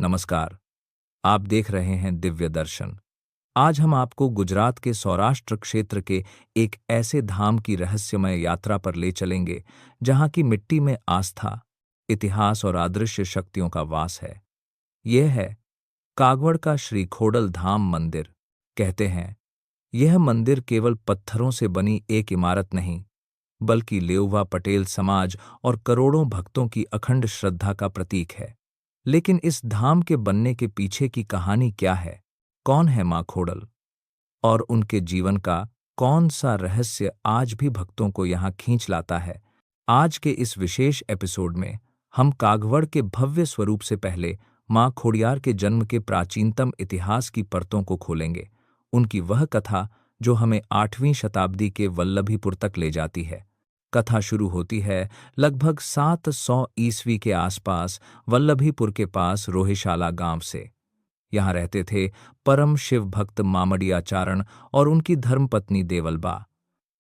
नमस्कार। आप देख रहे हैं दिव्य दर्शन। आज हम आपको गुजरात के सौराष्ट्र क्षेत्र के एक ऐसे धाम की रहस्यमय यात्रा पर ले चलेंगे जहां की मिट्टी में आस्था, इतिहास और अदृश्य शक्तियों का वास है। यह है कागवड़ का श्री खोडल धाम मंदिर। कहते हैं यह मंदिर केवल पत्थरों से बनी एक इमारत नहीं, बल्कि लेउवा पटेल समाज और करोड़ों भक्तों की अखंड श्रद्धा का प्रतीक है। लेकिन इस धाम के बनने के पीछे की कहानी क्या है? कौन है मां खोडल और उनके जीवन का कौन सा रहस्य आज भी भक्तों को यहां खींच लाता है? आज के इस विशेष एपिसोड में हम कागवड़ के भव्य स्वरूप से पहले मां खोडियार के जन्म के प्राचीनतम इतिहास की परतों को खोलेंगे। उनकी वह कथा जो हमें 8वीं शताब्दी के वल्लभीपुर तक ले जाती है। कथा शुरू होती है लगभग 700 ईस्वी के आसपास वल्लभीपुर के पास रोहिशाला गांव से। यहाँ रहते थे परम शिव भक्त मामड़ियाचारण और उनकी धर्मपत्नी देवलबा।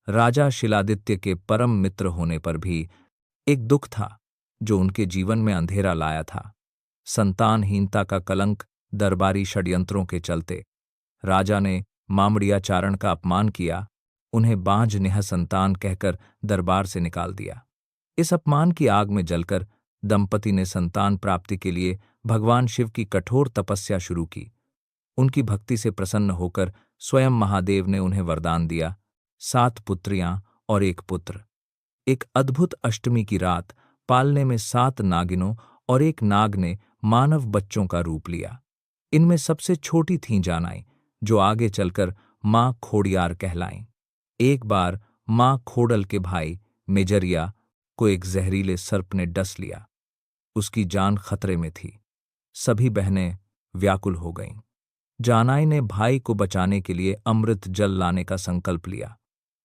राजा शिलादित्य के परम मित्र होने पर भी एक दुख था जो उनके जीवन में अंधेरा लाया था। संतानहीनता का कलंक दरबारी षड्यंत्रों के चलते। राजा ने मामड़ियाचारण का अपमान किया, उन्हें बांझ निःसंतान कहकर दरबार से निकाल दिया। इस अपमान की आग में जलकर दंपति ने संतान प्राप्ति के लिए भगवान शिव की कठोर तपस्या शुरू की। उनकी भक्ति से प्रसन्न होकर स्वयं महादेव ने उन्हें वरदान दिया, 7 पुत्रियां और 1 पुत्र। एक अद्भुत अष्टमी की रात पालने में 7 नागिनों और 1 नाग ने मानव बच्चों का रूप लिया। इनमें सबसे छोटी थीं जानाई, जो आगे चलकर मां खोडियार कहलाईं। एक बार मां खोडल के भाई मेजरिया को एक जहरीले सर्प ने डस लिया। उसकी जान खतरे में थी। सभी बहनें व्याकुल हो गईं। जानाई ने भाई को बचाने के लिए अमृत जल लाने का संकल्प लिया।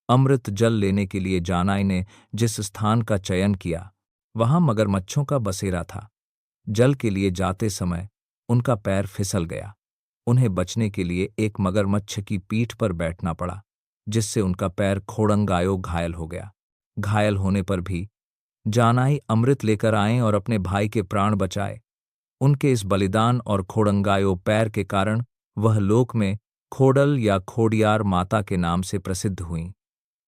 अमृत जल लेने के लिए जानाई ने जिस स्थान का चयन किया, वहां मगरमच्छों का बसेरा था। जल के लिए जाते समय उनका पैर फिसल गया। उन्हें बचने के लिए एक मगरमच्छ की पीठ पर बैठना पड़ा, जिससे उनका पैर खोड़ंगायो घायल हो गया। घायल होने पर भी जानाई अमृत लेकर आए और अपने भाई के प्राण बचाए। उनके इस बलिदान और खोड़ंगायो पैर के कारण वह लोक में खोडल या खोडियार माता के नाम से प्रसिद्ध हुईं।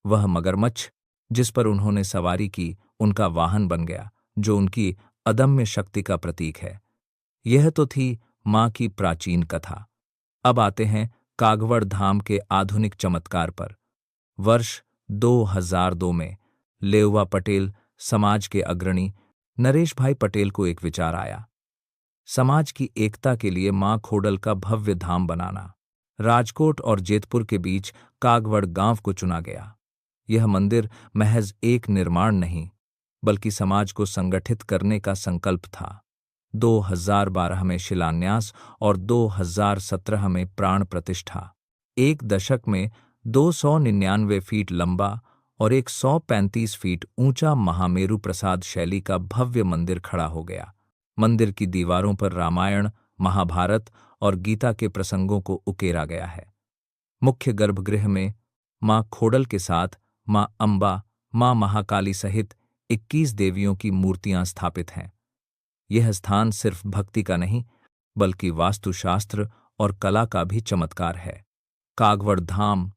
वह मगरमच्छ जिस पर उन्होंने सवारी की उनका वाहन बन गया, जो उनकी अदम्य शक्ति का प्रतीक है। यह तो थी मां की प्राचीन कथा। अब आते हैं कागवड़ धाम के आधुनिक चमत्कार पर। वर्ष 2002 में लेउवा पटेल समाज के अग्रणी नरेश भाई पटेल को एक विचार आया, समाज की एकता के लिए मां खोडल का भव्य धाम बनाना। राजकोट और जेतपुर के बीच कागवड़ गांव को चुना गया। यह मंदिर महज एक निर्माण नहीं, बल्कि समाज को संगठित करने का संकल्प था। 2012 में शिलान्यास और 2017 में प्राण प्रतिष्ठा। एक दशक में 299 फीट लंबा और 135 फीट ऊंचा महामेरु प्रसाद शैली का भव्य मंदिर खड़ा हो गया। मंदिर की दीवारों पर रामायण, महाभारत और गीता के प्रसंगों को उकेरा गया है। मुख्य गर्भगृह में मां खोडल के साथ मां अंबा, मां महाकाली सहित 21 देवियों की मूर्तियां स्थापित हैं। यह स्थान सिर्फ भक्ति का नहीं, बल्कि वास्तुशास्त्र और कला का भी चमत्कार है। कागवड़ धाम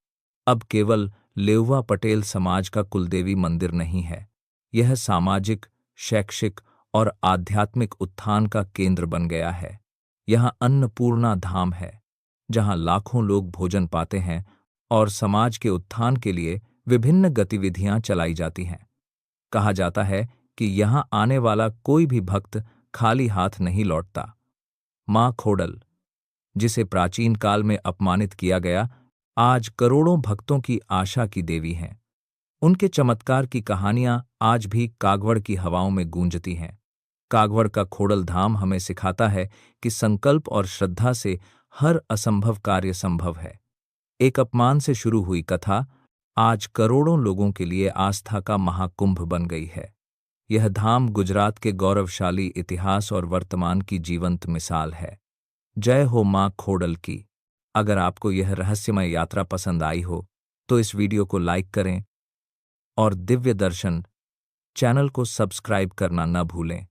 अब केवल लेउवा पटेल समाज का कुलदेवी मंदिर नहीं है। यह सामाजिक, शैक्षिक और आध्यात्मिक उत्थान का केंद्र बन गया है। यहाँ अन्नपूर्णा धाम है, जहाँ लाखों लोग भोजन पाते हैं और समाज के उत्थान के लिए विभिन्न गतिविधियां चलाई जाती हैं। कहा जाता है कि यहाँ आने वाला कोई भी भक्त खाली हाथ नहीं लौटता। मां खोडल, जिसे प्राचीन काल में अपमानित किया गया, आज करोड़ों भक्तों की आशा की देवी हैं। उनके चमत्कार की कहानियां आज भी कागवड़ की हवाओं में गूंजती हैं। कागवड़ का खोडल धाम हमें सिखाता है कि संकल्प और श्रद्धा से हर असंभव कार्य संभव है। एक अपमान से शुरू हुई कथा आज करोड़ों लोगों के लिए आस्था का महाकुंभ बन गई है। यह धाम गुजरात के गौरवशाली इतिहास और वर्तमान की जीवंत मिसाल है। जय हो मां खोडल की। अगर आपको यह रहस्यमय यात्रा पसंद आई हो तो इस वीडियो को लाइक करें और दिव्य दर्शन चैनल को सब्सक्राइब करना न भूलें।